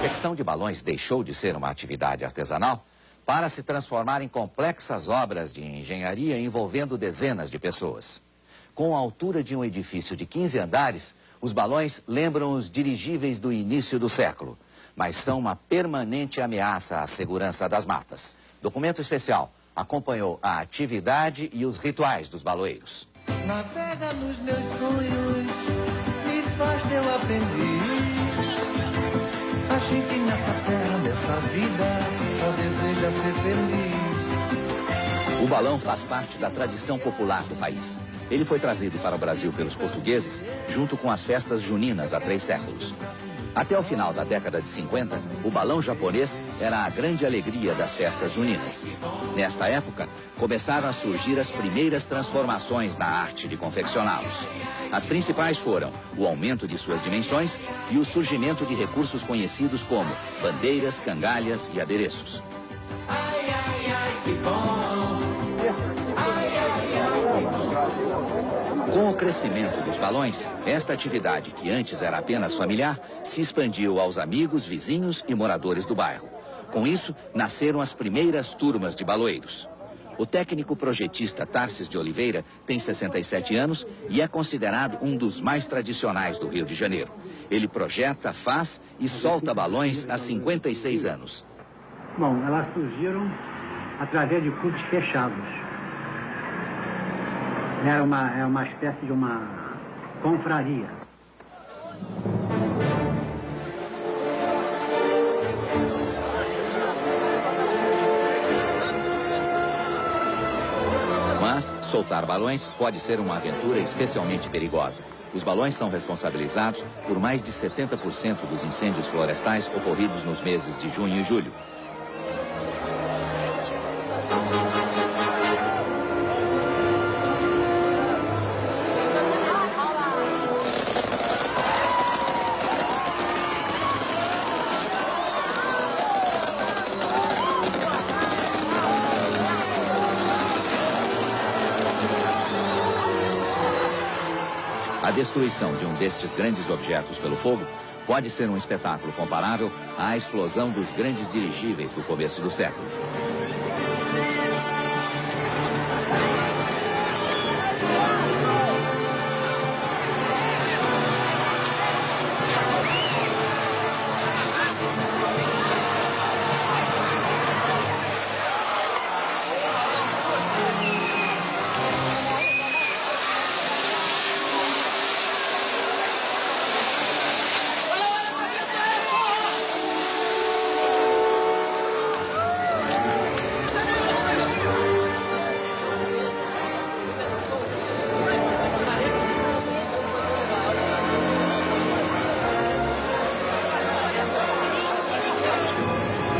confecção de balões deixou de ser uma atividade artesanal para se transformar em complexas obras de engenharia envolvendo dezenas de pessoas. Com a altura de um edifício de 15 andares, os balões lembram os dirigíveis do início do século, mas são uma permanente ameaça à segurança das matas. Documento especial acompanhou a atividade e os rituais dos baloeiros. Navega nos meus sonhos, me faz teu aprendiz. A gente nessa terra, nessa vida, só deseja ser feliz. O balão faz parte da tradição popular do país. Ele foi trazido para o Brasil pelos portugueses, junto com as festas juninas há 3 séculos. Até o final da década de 50, o balão japonês era a grande alegria das festas juninas. Nesta época, começaram a surgir as primeiras transformações na arte de confeccioná-los. As principais foram o aumento de suas dimensões e o surgimento de recursos conhecidos como bandeiras, cangalhas e adereços. Ai, ai, ai, que bom. Com o crescimento dos balões, esta atividade, que antes era apenas familiar, se expandiu aos amigos, vizinhos e moradores do bairro. Com isso, nasceram as primeiras turmas de baloeiros. O técnico projetista Tarcísio de Oliveira tem 67 anos e é considerado um dos mais tradicionais do Rio de Janeiro. Ele projeta, faz e solta balões há 56 anos. Bom, elas surgiram através de clubes fechados. É uma espécie de uma confraria. Mas soltar balões pode ser uma aventura especialmente perigosa. Os balões são responsabilizados por mais de 70% dos incêndios florestais ocorridos nos meses de junho e julho. A destruição de um destes grandes objetos pelo fogo pode ser um espetáculo comparável à explosão dos grandes dirigíveis do começo do século.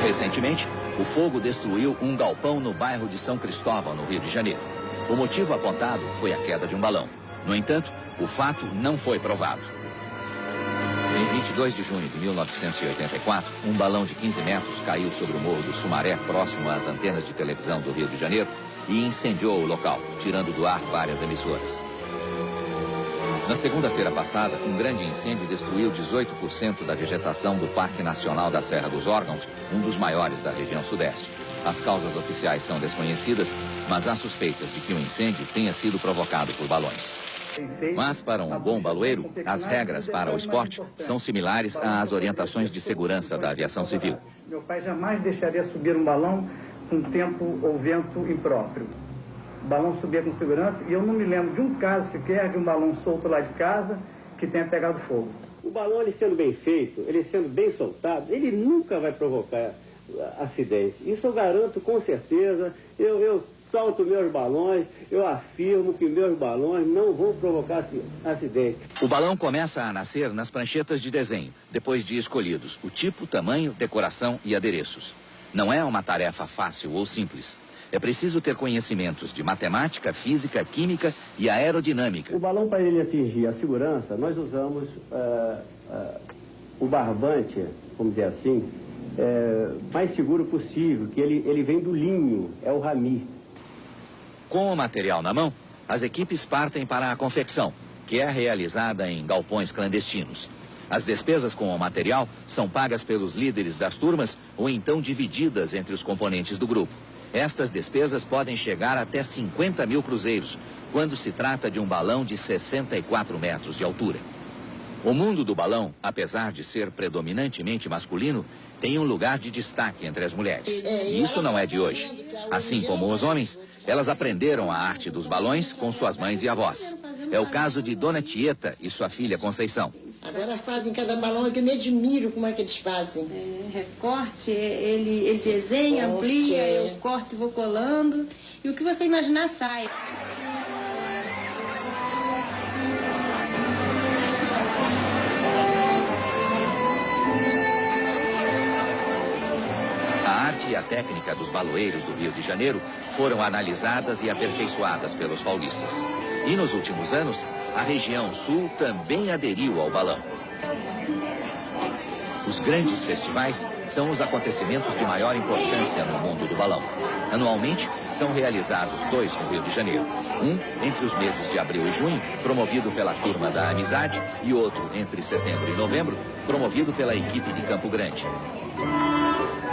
Recentemente, o fogo destruiu um galpão no bairro de São Cristóvão, no Rio de Janeiro. O motivo apontado foi a queda de um balão. No entanto, o fato não foi provado. Em 22 de junho de 1984, um balão de 15 metros caiu sobre o morro do Sumaré, próximo às antenas de televisão do Rio de Janeiro, e incendiou o local, tirando do ar várias emissoras. Na segunda-feira passada, um grande incêndio destruiu 18% da vegetação do Parque Nacional da Serra dos Órgãos, um dos maiores da região sudeste. As causas oficiais são desconhecidas, mas há suspeitas de que o incêndio tenha sido provocado por balões. Mas, para um bom baloeiro, as regras para o esporte são similares às orientações de segurança da aviação civil. Meu pai jamais deixaria subir um balão com tempo ou vento impróprio. O balão subia com segurança e eu não me lembro de um caso sequer de um balão solto lá de casa que tenha pegado fogo. O balão, ele sendo bem feito, ele sendo bem soltado, ele nunca vai provocar acidente. Isso eu garanto com certeza. Eu solto meus balões, eu afirmo que meus balões não vão provocar acidente. O balão começa a nascer nas pranchetas de desenho, depois de escolhidos o tipo, tamanho, decoração e adereços. Não é uma tarefa fácil ou simples. É preciso ter conhecimentos de matemática, física, química e aerodinâmica. O balão, para ele atingir a segurança, nós usamos o barbante, vamos dizer assim, mais seguro possível, que ele vem do linho, é o rami. Com o material na mão, as equipes partem para a confecção, que é realizada em galpões clandestinos. As despesas com o material são pagas pelos líderes das turmas ou então divididas entre os componentes do grupo. Estas despesas podem chegar até 50 mil cruzeiros, quando se trata de um balão de 64 metros de altura. O mundo do balão, apesar de ser predominantemente masculino, tem um lugar de destaque entre as mulheres. E isso não é de hoje. Assim como os homens, elas aprenderam a arte dos balões com suas mães e avós. É o caso de Dona Tieta e sua filha Conceição. Agora fazem cada balão que eu me admiro como é que eles fazem. Recorte, ele desenha, amplia, eu corto e vou colando. E o que você imaginar sai. A arte e a técnica dos baloeiros do Rio de Janeiro foram analisadas e aperfeiçoadas pelos paulistas. E nos últimos anos, a região sul também aderiu ao balão. Os grandes festivais são os acontecimentos de maior importância no mundo do balão. Anualmente, são realizados 2 no Rio de Janeiro. Um entre os meses de abril e junho, promovido pela Turma da Amizade, e outro entre setembro e novembro, promovido pela equipe de Campo Grande.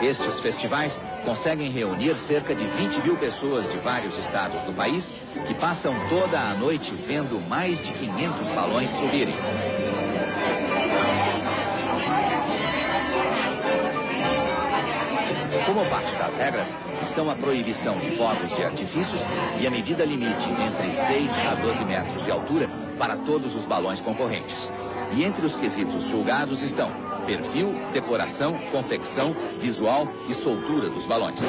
Estes festivais conseguem reunir cerca de 20 mil pessoas de vários estados do país que passam toda a noite vendo mais de 500 balões subirem. Como parte das regras, estão a proibição de fogos de artifícios e a medida limite entre 6 a 12 metros de altura para todos os balões concorrentes. E entre os quesitos julgados estão perfil, decoração, confecção, visual e soltura dos balões.